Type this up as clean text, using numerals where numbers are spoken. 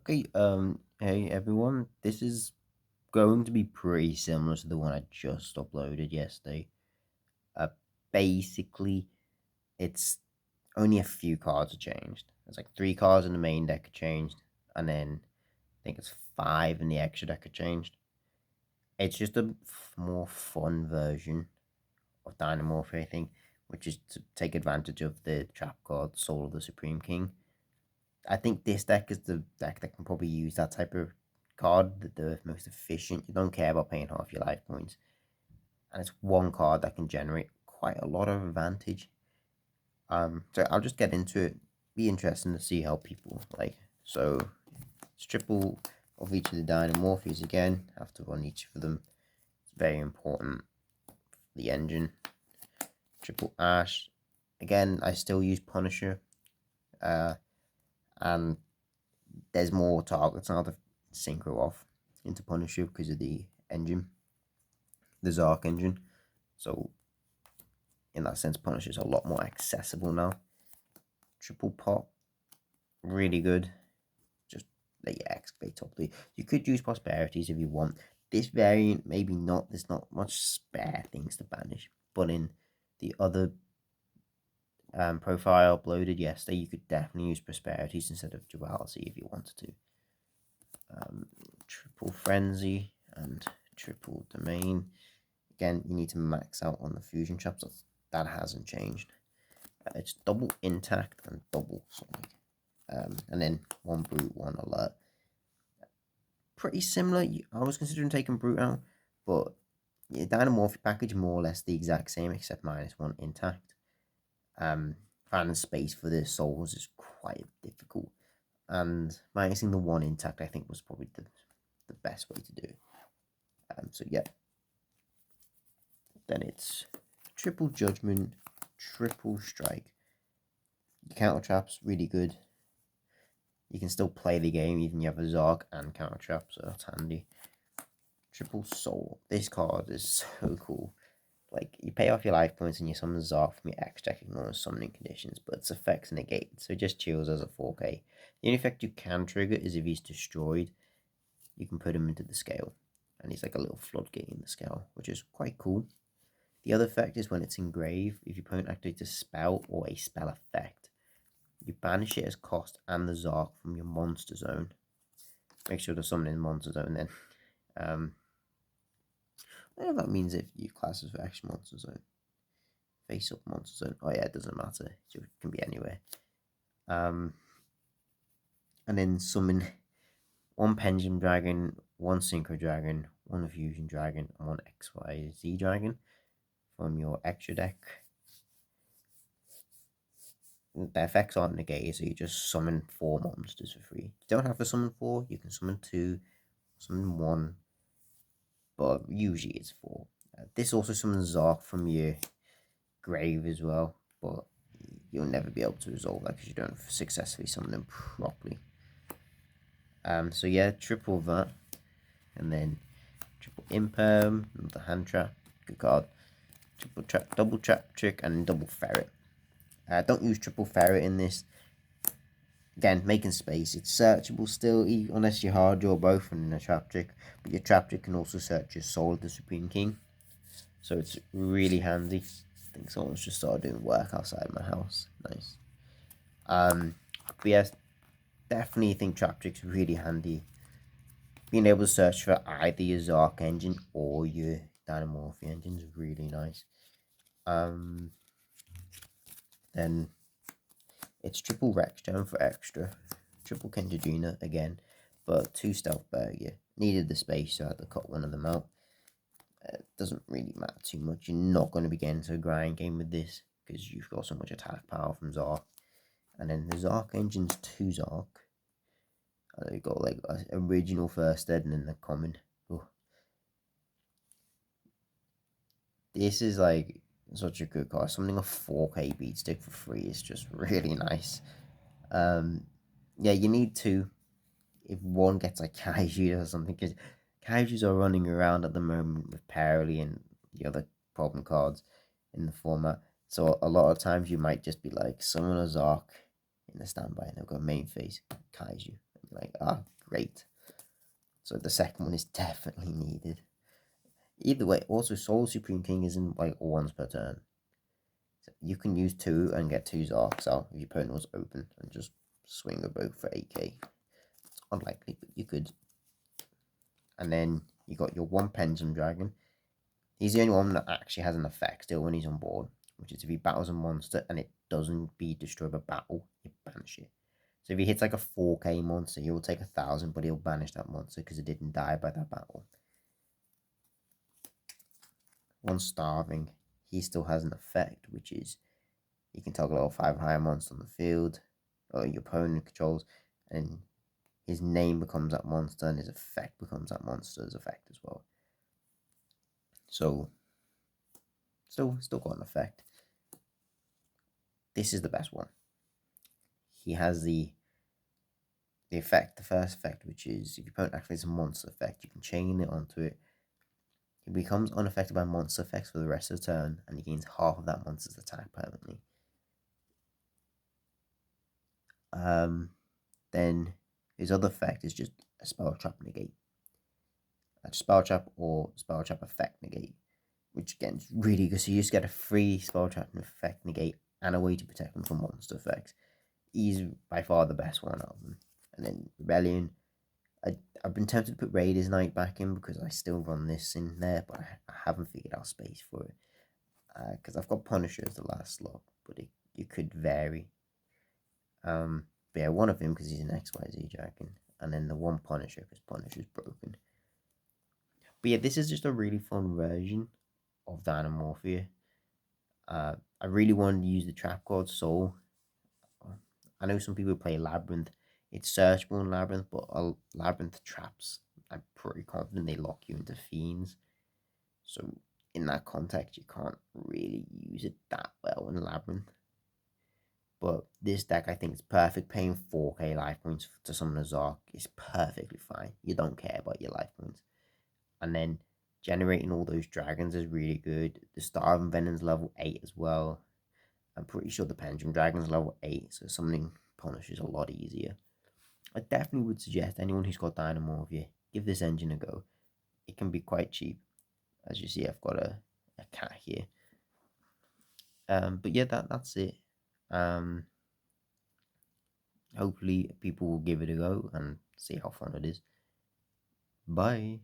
Okay, hey everyone. This is going to be pretty similar to the one I just uploaded yesterday. Uh, Basically, it's only a few cards are changed. There's like three cards in the main deck are changed, and then I think it's five in the extra deck are changed. It's just a more fun version of Dinomorphia, I think, which is to take advantage of the trap card Soul of the Supreme King. I think this deck is the deck that can probably use that type of card, the most efficient. You don't care about paying half your life points, and it's one card that can generate quite a lot of advantage. So I'll just get into it. Be interesting to see how people like. So it's triple of each of the Dinomorphies again. Have to run each of them. It's very important. The engine. Triple Ash. Again, I still use Punisher. Uh, and there's more targets now to synchro off into Punisher because of the engine, the Zark engine. So in that sense, Punisher's a lot more accessible now. Triple pop, really good. Just let you excavate top three. You could use prosperities if you want. This variant, maybe not. There's not much spare things to banish. But in the other profile uploaded yesterday, you could definitely use prosperities instead of duality if you wanted to. Triple frenzy and triple domain. Again, you need to max out on the fusion traps. That hasn't changed. It's double intact and double sonic. And then one brute, one alert. Pretty similar. I was considering taking brute out, but the Dinomorphic package more or less the exact same except minus one intact. Finding space for the souls is quite difficult, and minusing the one intact I think was probably the best way to do it. So yeah, then it's triple judgment, triple strike. Your counter traps really good. You can still play the game even you have a Zark and counter trap, so that's handy. Triple soul. This card is so cool. Like you pay off your life points and you summon Zark from your X deck ignores summoning conditions, but its effects negate, so it just chills as a 4K. The only effect you can trigger is if he's destroyed. You can put him into the scale, and he's like a little floodgate in the scale, which is quite cool. The other effect is when it's engraved, if your opponent activates a spell or a spell effect, you banish it as cost and the Zark from your monster zone. Make sure to summon in monster zone then. I don't know if that means if you class as action monster zone. Face up monster zone. Oh yeah, it doesn't matter. It can be anywhere. And then summon one Pendulum Dragon, one Synchro Dragon, one Fusion Dragon, and one XYZ Dragon from your extra deck. The effects aren't negated, so you just summon 4 monsters for free. You don't have to summon 4, you can summon 2, summon 1, but usually it's 4. This also summons Zark from your grave as well, but you'll never be able to resolve that because you don't successfully summon them properly. So yeah, triple that, and then triple imperm, another hand trap, good card. Triple trap, double trap trick, and double ferret. Don't use triple ferret in this. Again, making space. It's searchable still, unless you hard draw both in a trap trick. But your trap trick can also search your Soul of the Supreme King, so it's really handy. I think someone's just started doing work outside my house. Nice. But yes, definitely think trap trick's really handy. Being able to search for either your Zark engine or your Dinomorphia engine is really nice. Then it's triple Rex Gem for extra, triple Kenjagina again, but 2 Stealth Burger. Needed the space, so I had to cut one of them out. It doesn't really matter too much. You're not going to be getting to a grind game with this because you've got so much attack power from Zark. And then the Zark engine's 2 Zark. And you've got like original first ed and then the common. Ooh. This is like such a good card. Something a 4K beat stick for free is just really nice. Yeah, you need 2. If one gets like Kaiju or something, because Kaijus are running around at the moment with Parley and the other problem cards in the format. So a lot of times you might just be like, summon a Zark in the standby and they'll go main phase Kaiju. You're like, ah, great. So the second one is definitely needed. Either way, also Soul Supreme King isn't like once per turn. So you can use 2 and get 2 Zarks out if your opponent was open and just swing a bow for 8k. It's unlikely, but you could. And then you got your 1 Pendulum Dragon. He's the only one that actually has an effect still when he's on board, which is if he battles a monster and it doesn't be destroyed by battle, you banish it. So if he hits like a 4k monster, he'll take 1,000, but he'll banish that monster because it didn't die by that battle. 1 Starving, he still has an effect, which is you can toggle level 5 higher monster on the field, or your opponent controls, and his name becomes that monster, and his effect becomes that monster's effect as well. So, still got an effect. This is the best one. He has the effect, the first effect, which is if your opponent activates a monster effect, you can chain it onto it. He becomes unaffected by monster effects for the rest of the turn, and he gains half of that monster's attack permanently. Then his other effect is just a spell trap negate. A spell trap or spell trap effect negate, which again is really good. So you just get a free spell trap and effect negate and a way to protect them from monster effects. He's by far the best one out of them. And then Rebellion, I've been tempted to put Raiders Knight back in because I still run this in there, but I haven't figured out space for it. Because I've got Punisher as the last slot, but it could vary. But yeah, one of him because he's an XYZ dragon, and then the one Punisher because Punisher's broken. But yeah, this is just a really fun version of dinomorphia. I really wanted to use the trap card Soul. I know some people play Labyrinth. It's searchable in Labyrinth, but Labyrinth traps, I'm pretty confident they lock you into Fiends. So in that context, you can't really use it that well in Labyrinth. But this deck, I think, is perfect. Paying 4k life points to summon a Zark is perfectly fine. You don't care about your life points. And then generating all those dragons is really good. The Starving Venom's level 8 as well. I'm pretty sure the Pendulum Dragon's level 8, so summoning Punish is a lot easier. I definitely would suggest anyone who's got Dinomorphia, give this engine a go. It can be quite cheap. As you see, I've got a cat here. But yeah, that's it. Hopefully people will give it a go and see how fun it is. Bye.